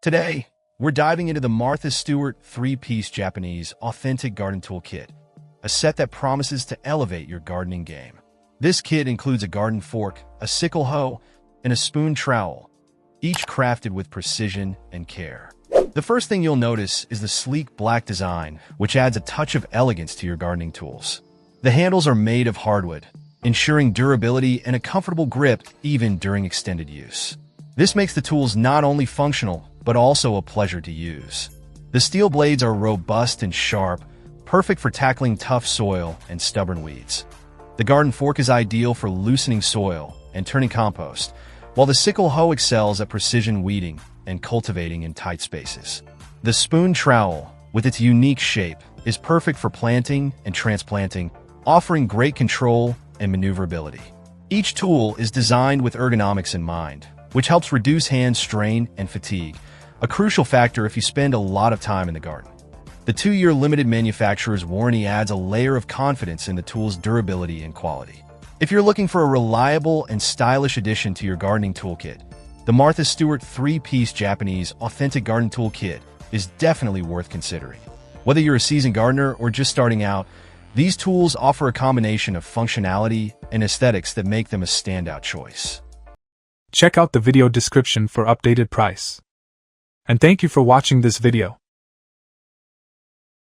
Today, we're diving into the Martha Stewart 3-piece Japanese authentic garden tool kit, a set that promises to elevate your gardening game. This kit includes a garden fork, a sickle hoe, and a spoon trowel, each crafted with precision and care. The first thing you'll notice is the sleek black design, which adds a touch of elegance to your gardening tools. The handles are made of hardwood, ensuring durability and a comfortable grip even during extended use. This makes the tools not only functional, but also a pleasure to use. The steel blades are robust and sharp, perfect for tackling tough soil and stubborn weeds. The garden fork is ideal for loosening soil and turning compost, while the sickle hoe excels at precision weeding and cultivating in tight spaces. The spoon trowel, with its unique shape, is perfect for planting and transplanting, offering great control and maneuverability. Each tool is designed with ergonomics in mind, which helps reduce hand strain and fatigue, a crucial factor if you spend a lot of time in the garden. The 2-year limited manufacturer's warranty adds a layer of confidence in the tool's durability and quality. If you're looking for a reliable and stylish addition to your gardening toolkit, the Martha Stewart 3-piece Japanese authentic garden tool kit is definitely worth considering. Whether you're a seasoned gardener or just starting out, these tools offer a combination of functionality and aesthetics that make them a standout choice. Check out the video description for updated price. And thank you for watching this video.